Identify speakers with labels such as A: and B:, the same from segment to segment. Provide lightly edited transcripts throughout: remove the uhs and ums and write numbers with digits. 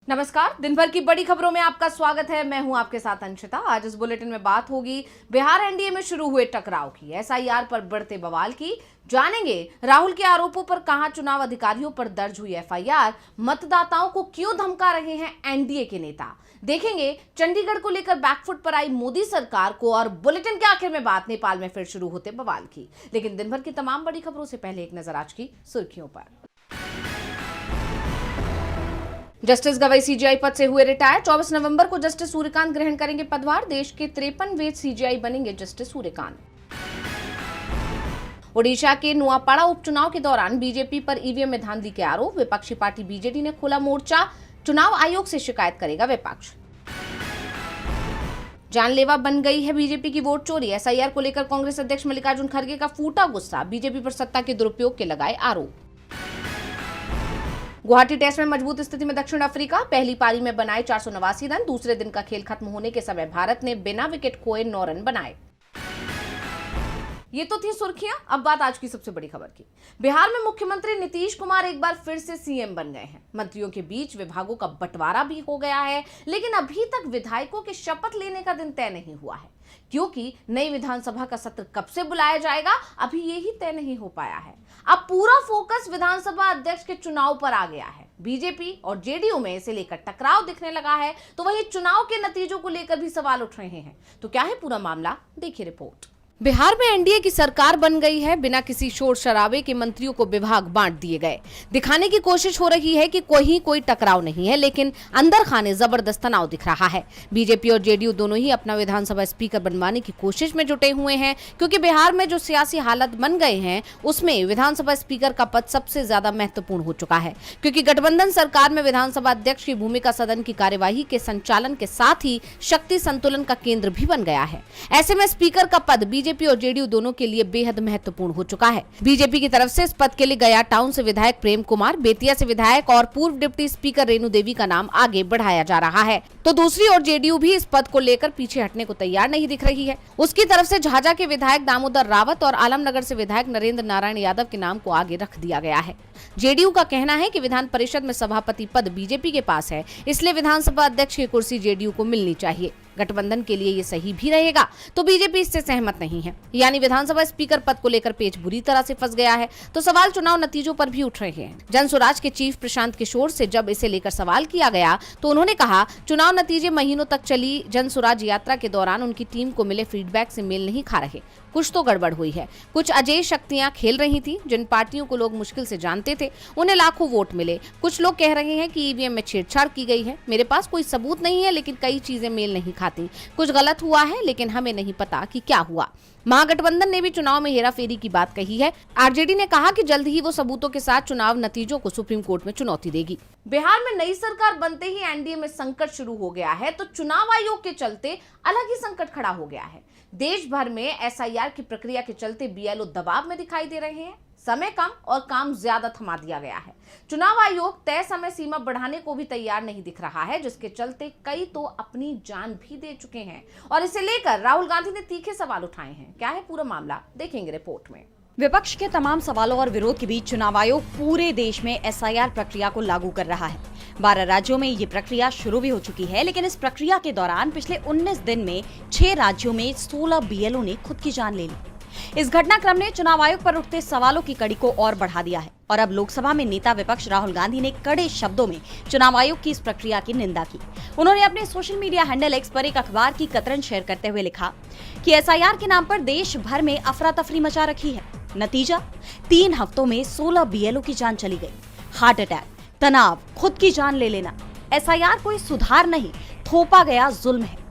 A: नमस्कार। दिन भर की बड़ी खबरों में आपका स्वागत है। मैं हूं आपके साथ अंशिता। आज इस बुलेटिन में बात होगी बिहार एनडीए में शुरू हुए टकराव की, एसआईआर पर बढ़ते बवाल की, जानेंगे राहुल के आरोपों पर कहां चुनाव अधिकारियों पर दर्ज हुई एफआईआर, मतदाताओं को क्यों धमका रहे हैं एनडीए के नेता, देखेंगे चंडीगढ़ को लेकर बैकफुट पर आई मोदी सरकार को, और बुलेटिन के आखिर में बात नेपाल में फिर शुरू होते बवाल की। लेकिन दिन भर की तमाम बड़ी खबरों से पहले एक नजर आज की सुर्खियों पर। जस्टिस गवई सीजीआई पद से हुए रिटायर। 24 नवंबर को जस्टिस सूर्यकांत ग्रहण करेंगे पदभार। देश के 53वें सीजीआई बनेंगे जस्टिस सूर्यकांत। ओडिशा के नुआपाड़ा उपचुनाव के दौरान बीजेपी पर ईवीएम में धांधली के आरोप। विपक्षी पार्टी बीजेडी ने खोला मोर्चा, चुनाव आयोग से शिकायत करेगा विपक्ष। जानलेवा बन गई है बीजेपी की वोट चोरी। एसआईआर को लेकर कांग्रेस अध्यक्ष मल्लिकार्जुन खड़गे का फूटा गुस्सा, बीजेपी पर सत्ता के दुरुपयोग के लगाए आरोप। गुवाहाटी टेस्ट में मजबूत स्थिति में दक्षिण अफ्रीका, पहली पारी में बनाए 489 रन। दूसरे दिन का खेल खत्म होने के समय भारत ने बिना विकेट खोए 9 रन बनाए। ये तो थी सुर्खियां। अब बात आज की सबसे बड़ी खबर की। बिहार में मुख्यमंत्री नीतीश कुमार एक बार फिर से सीएम बन गए हैं। मंत्रियों के बीच विभागों का बंटवारा भी हो गया है, लेकिन अभी तक विधायकों के शपथ लेने का दिन तय नहीं हुआ है, क्योंकि नई विधानसभा का सत्र कब से बुलाया जाएगा अभी यही तय नहीं हो पाया है। अब पूरा फोकस विधानसभा अध्यक्ष के चुनाव पर आ गया है। बीजेपी और जेडीयू में इसे लेकर टकराव दिखने लगा है, तो वहीं चुनाव के नतीजों को लेकर भी सवाल उठ रहे हैं। तो क्या है पूरा मामला, देखिए रिपोर्ट। बिहार में एनडीए की सरकार बन गई है। बिना किसी शोर शराबे के मंत्रियों को विभाग बांट दिए गए। दिखाने की कोशिश हो रही है कि कोई टकराव नहीं है, लेकिन अंदर खाने जबरदस्त तनाव दिख रहा है। बीजेपी और जेडीयू दोनों ही अपना विधानसभा स्पीकर बनवाने की कोशिश में जुटे हुए हैं, क्योंकि बिहार में जो सियासी हालत बन गए हैं उसमें विधानसभा स्पीकर का पद सबसे ज्यादा महत्वपूर्ण हो चुका है, क्योंकि गठबंधन सरकार में विधानसभा अध्यक्ष की भूमिका सदन की कार्यवाही के संचालन के साथ ही शक्ति संतुलन का केंद्र भी बन गया है। ऐसे में स्पीकर का पद बीजेपी और जेडीयू दोनों के लिए बेहद महत्वपूर्ण हो चुका है। बीजेपी की तरफ से इस पद के लिए गया टाउन से विधायक प्रेम कुमार, बेतिया से विधायक और पूर्व डिप्टी स्पीकर रेणु देवी का नाम आगे बढ़ाया जा रहा है, तो दूसरी ओर जेडीयू भी इस पद को लेकर पीछे हटने को तैयार नहीं दिख रही है। उसकी तरफ से झाझा के विधायक दामोदर रावत और आलमनगर से विधायक नरेंद्र नारायण यादव के नाम को आगे रख दिया गया है। जेडीयू का कहना है कि विधान परिषद में सभापति पद बीजेपी के पास है, इसलिए विधानसभा अध्यक्ष की कुर्सी जेडीयू को मिलनी चाहिए। गठबंधन के लिए ये सही भी रहेगा, तो बीजेपी इससे सहमत नहीं है। यानी विधानसभा स्पीकर पद को लेकर पेच बुरी तरह से फंस गया है। तो सवाल चुनाव नतीजों पर भी उठ रहे हैं। जनसुराज के चीफ प्रशांत किशोर से जब इसे लेकर सवाल किया गया तो उन्होंने कहा, चुनाव नतीजे महीनों तक चली जनसुराज यात्रा के दौरान उनकी टीम को मिले फीडबैक से मेल नहीं खा रहे। कुछ तो गड़बड़ हुई है। कुछ अजय शक्तियां खेल रही थी। जिन पार्टियों को लोग मुश्किल से जानते थे उन्हें लाखों वोट मिले। कुछ लोग कह रहे हैं कि ईवीएम में छेड़छाड़ की गई है। मेरे पास कोई सबूत नहीं है, लेकिन कई चीजें मेल नहीं खाती। कुछ गलत हुआ है, लेकिन हमें नहीं पता कि क्या हुआ। महागठबंधन ने भी चुनाव में हेराफेरी की बात कही है। आरजेडी ने कहा कि जल्द ही वो सबूतों के साथ चुनाव नतीजों को सुप्रीम कोर्ट में चुनौती देगी। बिहार में नई सरकार बनते ही एनडीए में संकट शुरू हो गया है, तो चुनाव आयोग के चलते अलग ही संकट खड़ा हो गया है। देश भर में एसआईआर की प्रक्रिया के चलते बीएलओ दबाव में दिखाई दे रहे हैं। समय कम और काम ज्यादा थमा दिया गया है। चुनाव आयोग तय समय सीमा बढ़ाने को भी तैयार नहीं दिख रहा है, जिसके चलते कई तो अपनी जान भी दे चुके हैं, और इसे लेकर राहुल गांधी ने तीखे सवाल उठाए हैं। क्या है पूरा मामला, देखेंगे रिपोर्ट में।
B: विपक्ष के तमाम सवालों और विरोध के बीच चुनाव आयोग पूरे देश में एसआईआर प्रक्रिया को लागू कर रहा है। 12 राज्यों में ये प्रक्रिया शुरू भी हो चुकी है, लेकिन इस प्रक्रिया के दौरान पिछले 19 दिन में 6 राज्यों में 16 बीएलओ ने खुद की जान ले ली। इस घटनाक्रम ने चुनाव आयोग पर उठते सवालों की कड़ी को और बढ़ा दिया है, और अब लोकसभा में नेता विपक्ष राहुल गांधी ने कड़े शब्दों में चुनाव आयोग की इस प्रक्रिया की निंदा की। उन्होंने अपने सोशल मीडिया हैंडल एक्स पर एक अखबार की कतरन शेयर करते हुए लिखा कि एसआईआर के नाम पर देश भर में अफरा तफरी मचा रखी है। नतीजा, 3 हफ्तों में 16 बीएलओ की जान चली गई। हार्ट अटैक, तनाव, खुद की जान ले लेना। एसआईआर कोई सुधार नहीं, थोपा गया जुल्म है।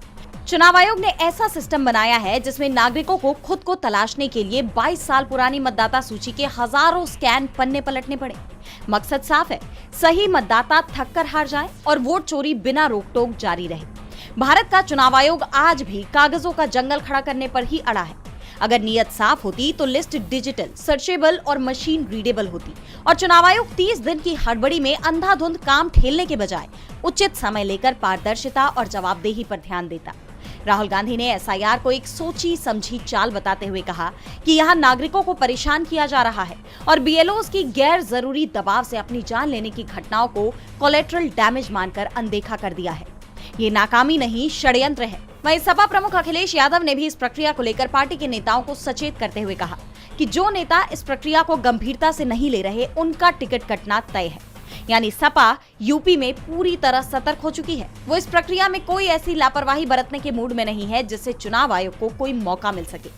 B: चुनाव आयोग ने ऐसा सिस्टम बनाया है जिसमें नागरिकों को खुद को तलाशने के लिए 22 साल पुरानी मतदाता सूची के हजारों स्कैन पन्ने पलटने पड़े। मकसद साफ है, सही मतदाता थक कर हार जाए और वोट चोरी बिना रोक टोक जारी रहे। भारत का चुनाव आयोग आज भी कागजों का जंगल खड़ा करने पर ही अड़ा है। अगर नीयत साफ होती तो लिस्ट डिजिटल, सर्चेबल और मशीन रीडेबल होती, और चुनाव आयोग 30 दिन की हड़बड़ी में अंधाधुंध काम ठेलने के बजाय उचित समय लेकर पारदर्शिता और जवाबदेही पर ध्यान देता। राहुल गांधी ने एसआईआर को एक सोची समझी चाल बताते हुए कहा कि यहाँ नागरिकों को परेशान किया जा रहा है और बीएलओज की गैर जरूरी दबाव से अपनी जान लेने की घटनाओं को कोलेटरल डैमेज मानकर अनदेखा कर दिया है। ये नाकामी नहीं, षड्यंत्र है। वहीं सपा प्रमुख अखिलेश यादव ने भी इस प्रक्रिया को लेकर पार्टी के नेताओं को सचेत करते हुए कहा कि जो नेता इस प्रक्रिया को गंभीरता से नहीं ले रहे, उनका टिकट कटना तय है। यानी सपा यूपी में पूरी तरह सतर्क हो चुकी है। वो इस प्रक्रिया में कोई ऐसी लापरवाही बरतने के मूड में नहीं है जिससे चुनाव आयोग को कोई मौका मिल सके।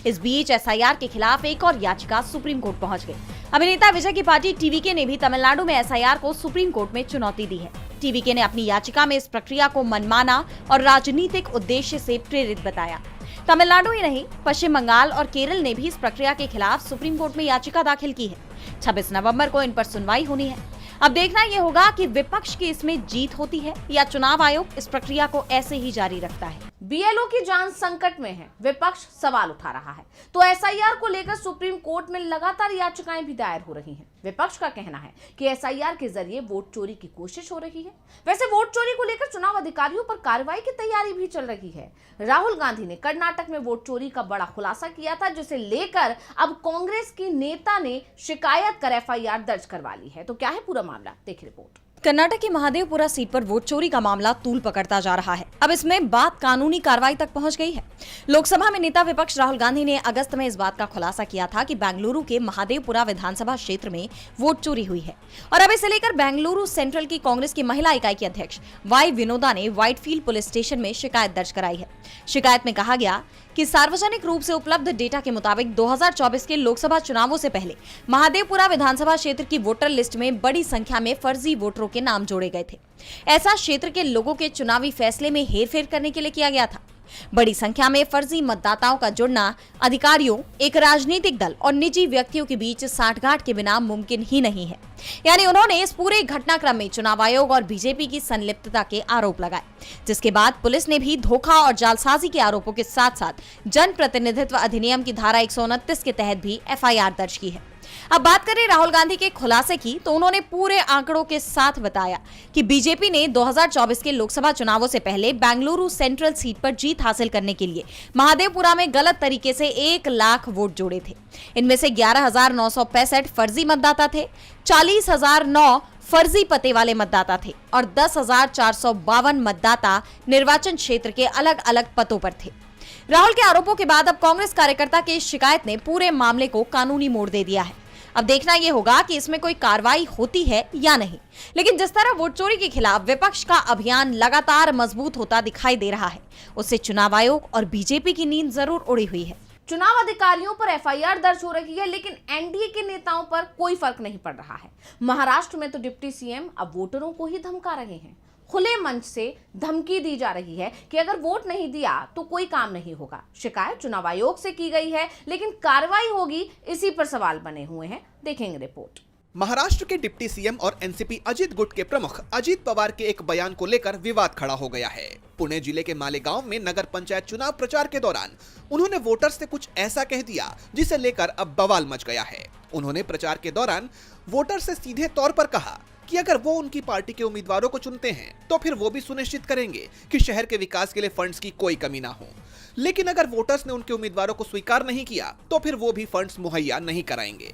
B: इस बीच एसआईआर के खिलाफ एक और याचिका सुप्रीम कोर्ट पहुंच गई। अभिनेता विजय की पार्टी टीवीके ने भी तमिलनाडु में एसआईआर को सुप्रीम कोर्ट में चुनौती दी है। टीवीके ने अपनी याचिका में इस प्रक्रिया को मनमाना और राजनीतिक उद्देश्य से प्रेरित बताया। तमिलनाडु ही नहीं, पश्चिम बंगाल और केरल ने भी इस प्रक्रिया के खिलाफ सुप्रीम कोर्ट में याचिका दाखिल की है। 26 नवंबर को इन पर सुनवाई होनी है। अब देखना यह होगा कि विपक्ष की इसमें जीत होती है या चुनाव आयोग इस प्रक्रिया को ऐसे ही जारी रखता है।
A: बीएलओ की जान संकट में है, विपक्ष सवाल उठा रहा है, तो एसआईआर को लेकर सुप्रीम कोर्ट में लगातार याचिकाएं भी दायर हो रही हैं। विपक्ष का कहना है कि एसआईआर के जरिए वोट चोरी की कोशिश हो रही है। वैसे वोट चोरी को लेकर चुनाव अधिकारियों पर कार्रवाई की तैयारी भी चल रही है। राहुल गांधी ने कर्नाटक में वोट चोरी का बड़ा खुलासा किया था, जिसे लेकर अब कांग्रेस की नेता ने शिकायत कर एफआईआर दर्ज करवा ली है। तो क्या है पूरा मामला, देखिए रिपोर्ट।
B: कर्नाटक की महादेवपुरा सीट पर वोट चोरी का मामला तूल पकड़ता जा रहा है। अब इसमें बात कानूनी कार्रवाई तक पहुंच गई है। लोकसभा में नेता विपक्ष राहुल गांधी ने अगस्त में इस बात का खुलासा किया था कि बेंगलुरु के महादेवपुरा विधानसभा क्षेत्र में वोट चोरी हुई है और अब इसे लेकर बेंगलुरु सेंट्रल की कांग्रेस की महिला इकाई की अध्यक्ष वाई विनोदा ने व्हाइटफील्ड पुलिस स्टेशन में शिकायत दर्ज कराई है। शिकायत में कहा गया कि सार्वजनिक रूप से उपलब्ध डेटा के मुताबिक 2024 के लोकसभा चुनावों से पहले महादेवपुरा विधानसभा क्षेत्र की वोटर लिस्ट में बड़ी संख्या में फर्जी वोटरों के नाम जोड़े गए थे। ऐसा क्षेत्र के लोगों के चुनावी फैसले में हेरफेर करने के लिए किया गया था। बड़ी संख्या में फर्जी मतदाताओं का जुड़ना अधिकारियों, एक राजनीतिक दल और निजी व्यक्तियों के बीच साठगांठ के बिना मुमकिन ही नहीं है। यानी उन्होंने इस पूरे घटनाक्रम में चुनाव आयोग और बीजेपी की संलिप्तता के आरोप लगाए, जिसके बाद पुलिस ने भी धोखा और जालसाजी के आरोपों के साथ साथ जनप्रतिनिधित्व अधिनियम की धारा 129 के तहत भी एफआईआर दर्ज की है। अब बात करें राहुल गांधी के खुलासे की, तो उन्होंने पूरे आंकड़ों के साथ बताया कि बीजेपी ने 2024 के लोकसभा चुनावों से पहले बेंगलुरु सेंट्रल सीट पर जीत हासिल करने के लिए महादेवपुरा में गलत तरीके से 1 लाख वोट जोड़े थे। इनमें से 11,965 फर्जी मतदाता थे, 40,009 फर्जी पते वाले मतदाता थे और 10,452 मतदाता निर्वाचन क्षेत्र के अलग अलग पतों पर थे। राहुल के आरोपों के बाद अब कांग्रेस कार्यकर्ता की शिकायत ने पूरे मामले को कानूनी मोड़ दे दिया है। अब देखना यह होगा कि इसमें कोई कार्रवाई होती है या नहीं। लेकिन जिस तरह वोट चोरी के खिलाफ विपक्ष का अभियान लगातार मजबूत होता दिखाई दे रहा है, उससे चुनाव आयोग और बीजेपी की नींद जरूर उड़ी हुई है।
A: चुनाव अधिकारियों पर एफआईआर दर्ज हो रही है, लेकिन एनडीए के नेताओं पर कोई फर्क नहीं पड़ रहा है। महाराष्ट्र में तो डिप्टी सीएम अब वोटरों को ही धमका रहे हैं। खुले मंच से धमकी दी जा रही है कि अगर वोट नहीं दिया तो कोई काम नहीं होगा। शिकायत चुनाव आयोग से की गई है, लेकिन कार्रवाई होगी, इसी पर सवाल बने हुए हैं। देखेंगे रिपोर्ट।
C: महाराष्ट्र के डिप्टी सीएम और एनसीपी अजित गुट के प्रमुख अजित पवार के एक बयान को लेकर विवाद खड़ा हो गया है। पुणे जिले के मालेगांव में नगर पंचायत चुनाव प्रचार के दौरान उन्होंने वोटर्स से कुछ ऐसा कह दिया जिसे लेकर अब बवाल मच गया है। उन्होंने प्रचार के दौरान वोटर से सीधे तौर पर कहा कि अगर वो उनकी पार्टी के उम्मीदवारों को चुनते हैं तो फिर वो भी सुनिश्चित करेंगे कि शहर के विकास के लिए फंड्स की कोई कमी ना हो, लेकिन अगर वोटर्स ने उनके उम्मीदवारों को स्वीकार नहीं किया तो फिर वो भी फंड्स मुहैया नहीं कराएंगे।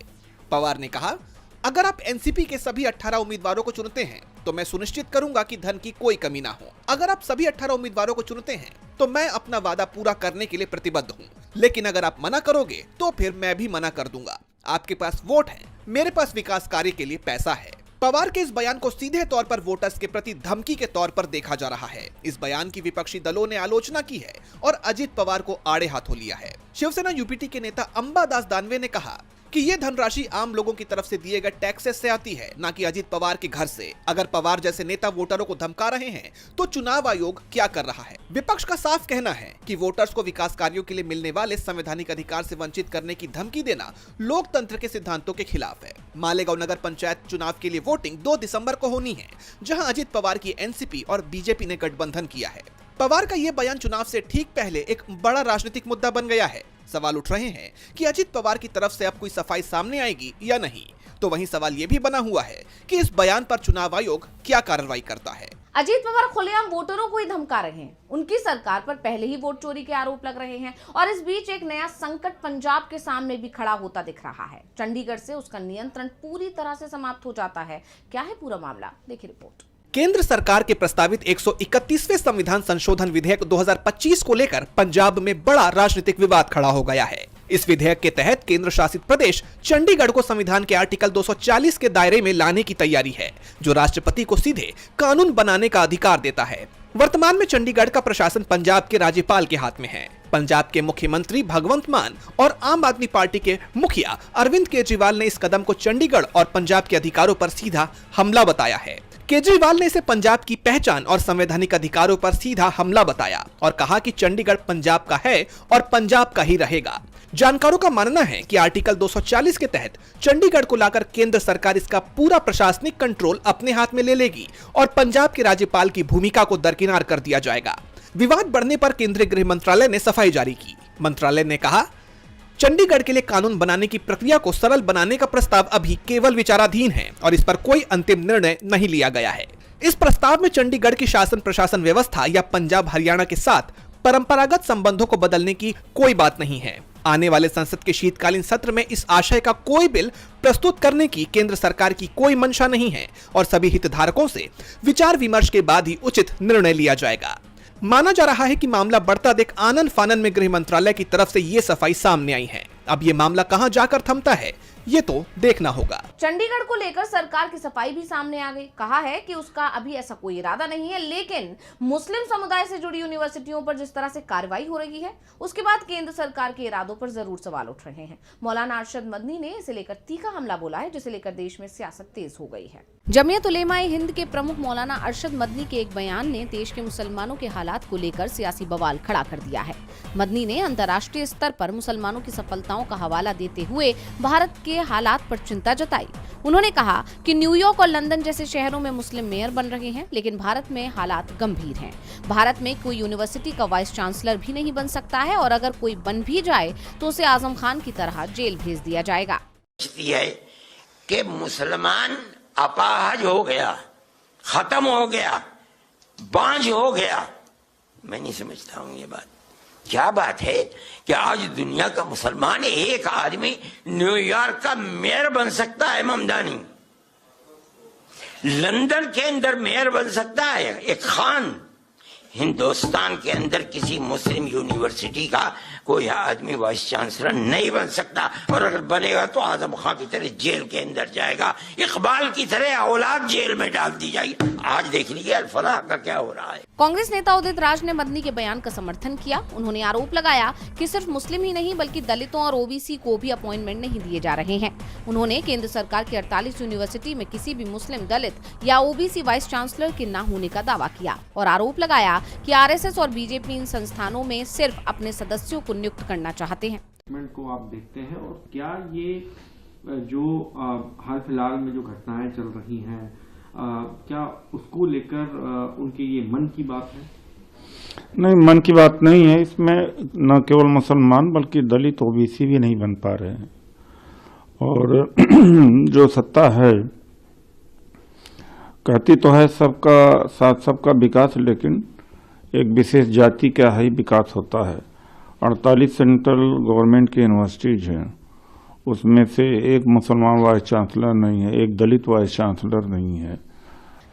C: पवार ने कहा, अगर आप एनसीपी के सभी 18 उम्मीदवारों को चुनते हैं तो मैं सुनिश्चित करूंगा कि धन की कोई कमी ना हो। अगर आप सभी 18 उम्मीदवारों को चुनते हैं तो मैं अपना वादा पूरा करने के लिए प्रतिबद्ध हूं, लेकिन अगर आप मना करोगे तो फिर मैं भी मना कर दूंगा। आपके पास वोट है, मेरे पास विकास कार्य के लिए पैसा है। पवार के इस बयान को सीधे तौर पर वोटर्स के प्रति धमकी के तौर पर देखा जा रहा है। इस बयान की विपक्षी दलों ने आलोचना की है और अजित पवार को आड़े हाथों लिया है। शिवसेना यूपीटी के नेता अंबादास दानवे ने कहा कि ये धनराशि आम लोगों की तरफ से दिए गए टैक्सेस से आती है, न कि अजित पवार के घर से। अगर पवार जैसे नेता वोटरों को धमका रहे हैं तो चुनाव आयोग क्या कर रहा है? विपक्ष का साफ कहना है कि वोटर्स को विकास कार्यों के लिए मिलने वाले संवैधानिक अधिकार से वंचित करने की धमकी देना लोकतंत्र के सिद्धांतों के खिलाफ है। मालेगांव नगर पंचायत चुनाव के लिए वोटिंग 2 दिसंबर को होनी है, जहां अजित पवार की एनसीपी और बीजेपी ने गठबंधन किया है। पवार का ये बयान चुनाव से ठीक पहले एक बड़ा राजनीतिक मुद्दा बन गया है। सवाल उठ रहे हैं कि अजित पवार की तरफ से अब कोई सफाई सामने आएगी या नहीं। तो वहीं सवाल ये भी बना हुआ है कि इस बयान पर चुनाव आयोग क्या कार्रवाई करता है।
A: अजीत पवार खुलेआम वोटरों को ही धमका रहे हैं। उनकी सरकार पर पहले ही वोट चोरी के आरोप लग रहे हैं और इस बीच एक नया संकट पंजाब के सामने भी खड़ा होता दिख रहा है। चंडीगढ़ से उसका नियंत्रण पूरी तरह से समाप्त हो जाता है। क्या है पूरा मामला, देखिए रिपोर्ट।
C: केंद्र सरकार के प्रस्तावित 131वें संविधान संशोधन विधेयक 2025 को लेकर पंजाब में बड़ा राजनीतिक विवाद खड़ा हो गया है। इस विधेयक के तहत केंद्र शासित प्रदेश चंडीगढ़ को संविधान के आर्टिकल 240 के दायरे में लाने की तैयारी है, जो राष्ट्रपति को सीधे कानून बनाने का अधिकार देता है। वर्तमान में चंडीगढ़ का प्रशासन पंजाब के राज्यपाल के हाथ में है। पंजाब के मुख्यमंत्री भगवंत मान और आम आदमी पार्टी के मुखिया अरविंद केजरीवाल ने इस कदम को चंडीगढ़ और पंजाब के अधिकारों पर सीधा हमला बताया है। केजरीवाल ने इसे पंजाब की पहचान और संवैधानिक अधिकारों पर सीधा हमला बताया और कहा कि चंडीगढ़ पंजाब का है और पंजाब का ही रहेगा। जानकारों का मानना है कि आर्टिकल 240 के तहत चंडीगढ़ को लाकर केंद्र सरकार इसका पूरा प्रशासनिक कंट्रोल अपने हाथ में ले लेगी और पंजाब के राज्यपाल की भूमिका को दरकिनार कर दिया जाएगा। विवाद बढ़ने पर केंद्रीय गृह मंत्रालय ने सफाई जारी की। मंत्रालय ने कहा, चंडीगढ़ के लिए कानून बनाने की प्रक्रिया को सरल बनाने का प्रस्ताव अभी केवल विचाराधीन है और इस पर कोई अंतिम निर्णय नहीं लिया गया है। इस प्रस्ताव में चंडीगढ़ की शासन प्रशासन व्यवस्था या पंजाब हरियाणा के साथ परंपरागत संबंधों को बदलने की कोई बात नहीं है। आने वाले संसद के शीतकालीन सत्र में इस आशय का कोई बिल प्रस्तुत करने की केंद्र सरकार की कोई मंशा नहीं है और सभी हितधारकों से विचार विमर्श के बाद ही उचित निर्णय लिया जाएगा। माना जा रहा है कि मामला बढ़ता देख आनन फानन में गृह मंत्रालय की तरफ से ये सफाई सामने आई है। अब ये मामला कहां जाकर थमता है, ये तो देखना होगा।
A: चंडीगढ़ को लेकर सरकार की सफाई भी सामने आ गई। कहा है कि उसका अभी ऐसा कोई इरादा नहीं है, लेकिन मुस्लिम समुदाय से जुड़ी यूनिवर्सिटियों पर जिस तरह से कार्रवाई हो रही है, उसके बाद केंद्र सरकार के इरादों पर जरूर सवाल उठ रहे हैं। मौलाना अरशद मदनी ने इसे लेकर तीखा हमला बोला है, जिसे लेकर देश में सियासत तेज हो गई है। जमीयत उलेमाए हिंद के प्रमुख मौलाना अरशद मदनी के एक बयान ने देश के मुसलमानों के हालात को लेकर सियासी बवाल खड़ा कर दिया है। मदनी ने अंतर्राष्ट्रीय स्तर पर मुसलमानों की सफलताओं का हवाला देते हुए भारत के हालात पर चिंता जताई। उन्होंने कहा कि न्यूयॉर्क और लंदन जैसे शहरों में मुस्लिम मेयर बन रहे हैं, लेकिन भारत में हालात गंभीर हैं। भारत में कोई यूनिवर्सिटी का वाइस चांसलर भी नहीं बन सकता है और अगर कोई बन भी जाए तो उसे आजम खान की तरह जेल भेज दिया जाएगा।
D: है कि मुसलमान अपाहज हो गया, खत्म हो गया, बांझ हो गया। मैं नहीं समझता हूँ ये बात। क्या बात है कि आज दुनिया का मुसलमान एक आदमी न्यूयॉर्क का मेयर बन सकता है, ममदानी लंदन के अंदर मेयर बन सकता है एक खान। हिंदुस्तान के अंदर किसी मुस्लिम यूनिवर्सिटी का कोई आदमी वाइस चांसलर नहीं बन सकता और अगर बनेगा तो आजम खान की तरह जेल के अंदर जाएगा, इकबाल की तरह औलाद जेल में डाल दी जाएगी। आज देख लीजिए अल-फलाह का क्या हो रहा है।
A: कांग्रेस नेता उदित राज ने मदनी के बयान का समर्थन किया। उन्होंने आरोप लगाया कि सिर्फ मुस्लिम ही नहीं बल्कि दलितों और ओबीसी को भी अपॉइंटमेंट नहीं दिए जा रहे हैं। उन्होंने केंद्र सरकार की 48 यूनिवर्सिटी में किसी भी मुस्लिम, दलित या ओबीसी वाइस चांसलर के न होने का दावा किया और आरोप लगाया कि आरएसएस और बीजेपी इन संस्थानों में सिर्फ अपने सदस्यों को नियुक्त करना चाहते हैं।
E: को आप देखते हैं और क्या ये जो हाल फिलहाल में जो घटनाएं चल रही हैं, क्या उसको लेकर उनके ये मन की बात है?
F: नहीं, मन की बात नहीं है। इसमें न केवल मुसलमान बल्कि दलित ओबीसी भी नहीं बन पा रहे हैं और जो सत्ता है कहती तो है सबका साथ सबका विकास, लेकिन एक विशेष जाति का ही विकास होता है। 48 सेंट्रल गवर्नमेंट की यूनिवर्सिटीज हैं, उसमें से एक मुसलमान वाइस चांसलर नहीं है, एक दलित वाइस चांसलर नहीं है।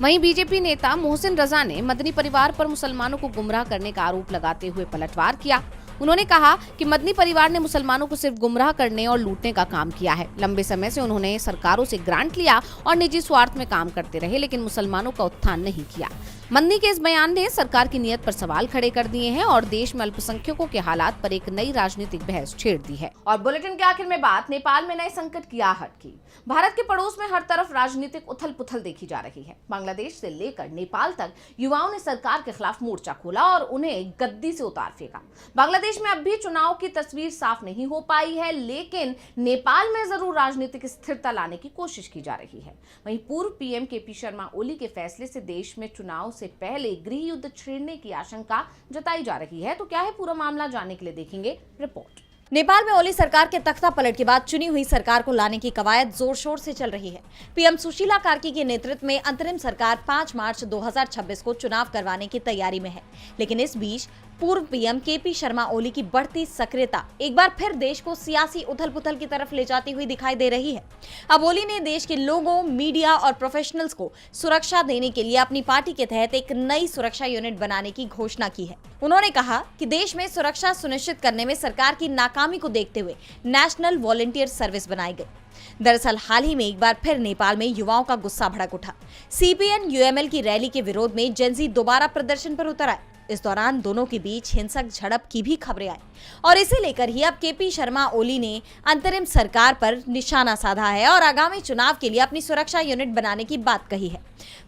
A: वहीं बीजेपी नेता मोहसिन रजा ने मदनी परिवार पर मुसलमानों को गुमराह करने का आरोप लगाते हुए पलटवार किया। उन्होंने कहा कि मदनी परिवार ने मुसलमानों को सिर्फ गुमराह करने और लूटने का काम किया है। लंबे समय से उन्होंने सरकारों से ग्रांट लिया और निजी स्वार्थ में काम करते रहे, लेकिन मुसलमानों का उत्थान नहीं किया। मदनी के इस बयान ने सरकार की नीयत पर सवाल खड़े कर दिए हैं और देश में अल्पसंख्यकों के हालात पर एक नई राजनीतिक बहस छेड़ दी है। और बुलेटिन के आखिर में बात नेपाल में नए संकट की आहट की। भारत के पड़ोस में हर तरफ राजनीतिक उथल पुथल देखी जा रही है। बांग्लादेश से लेकर नेपाल तक युवाओं ने सरकार के खिलाफ मोर्चा खोला और उन्हें गद्दी से उतार फेंका। बांग्लादेश में अब भी चुनाव की तस्वीर साफ नहीं हो पाई है, लेकिन नेपाल में जरूर राजनीतिक स्थिरता लाने की कोशिश की जा रही है। वहीं पूर्व पीएम केपी शर्मा ओली के फैसले से देश में चुनाव से पहले गृह युद्ध छेड़ने की आशंका जताई जा रही है। तो क्या है पूरा मामला, जानने के लिए देखेंगे रिपोर्ट।
B: नेपाल में ओली सरकार के तख्ता पलट के बाद चुनी हुई सरकार को लाने की कवायद जोर शोर से चल रही है। पीएम सुशीला कार्की के नेतृत्व में अंतरिम सरकार 5 मार्च 2026 को चुनाव करवाने की तैयारी में है, लेकिन इस बीच पूर्व पीएम केपी शर्मा ओली की बढ़ती सक्रियता एक बार फिर देश को सियासी उथल-पुथल की तरफ ले जाती हुई दिखाई दे रही है। अब ओली ने देश के लोगों, मीडिया और प्रोफेशनल्स को सुरक्षा देने के लिए अपनी पार्टी के तहत एक नई सुरक्षा यूनिट बनाने की घोषणा की है। उन्होंने कहा कि देश में सुरक्षा सुनिश्चित करने में सरकार की नाकामी को देखते हुए नेशनल वॉलंटियर सर्विस बनाई गई। दरअसल हाल ही में एक बार फिर नेपाल में युवाओं का गुस्सा भड़क उठा। सीपीएन यूएमएल की रैली के विरोध में जेनजी दोबारा प्रदर्शन पर उतर आए। इस दौरान दोनों के बीच हिंसक झड़प की भी खबरें आई और इसे लेकर ही अब केपी शर्मा ओली ने अंतरिम सरकार पर निशाना साधा है और आगामी चुनाव के लिए अपनी सुरक्षा यूनिट बनाने की बात कही है।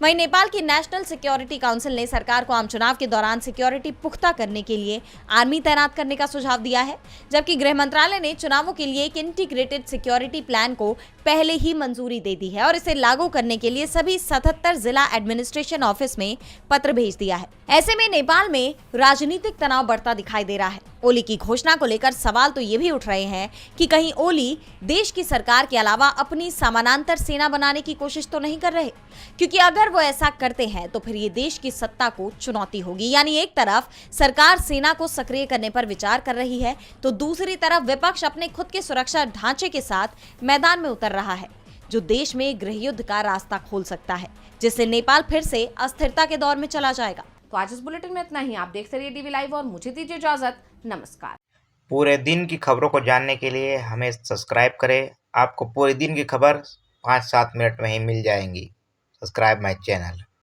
B: वहीं नेपाल की नेशनल सिक्योरिटी काउंसिल ने सरकार को आम चुनाव के दौरान सिक्योरिटी पुख्ता करने के लिए आर्मी तैनात करने का सुझाव दिया है, जबकि गृह मंत्रालय ने चुनावों के लिए एक इंटीग्रेटेड सिक्योरिटी प्लान को पहले ही मंजूरी दे दी है और इसे लागू करने के लिए सभी 77 जिला एडमिनिस्ट्रेशन ऑफिस में पत्र भेज दिया है। ऐसे में नेपाल में राजनीतिक तनाव बढ़ता दिखाई दे रहा है। ओली की घोषणा को लेकर सवाल तो ये भी उठ रहे हैं कि कहीं ओली देश की सरकार के अलावा अपनी समानांतर सेना बनाने की कोशिश तो नहीं कर रहे, क्योंकि अगर वो ऐसा करते हैं तो फिर ये देश की सत्ता को चुनौती होगी। यानी एक तरफ सरकार सेना को सक्रिय करने पर विचार कर रही है, तो दूसरी तरफ विपक्ष अपने खुद के सुरक्षा ढांचे के साथ मैदान में उतर रहा है, जो देश में गृहयुद्ध का रास्ता खोल सकता है, जिससे नेपाल फिर से अस्थिरता के दौर में चला जाएगा।
A: तो आज इस बुलेटिन में इतना ही। आप देखते रहिए डीवी लाइव और मुझे दीजिए इजाजत। नमस्कार।
G: पूरे दिन की खबरों को जानने के लिए हमें सब्सक्राइब करें। आपको पूरे दिन की खबर 5-7 मिनट में ही मिल जाएंगी। Subscribe my channel.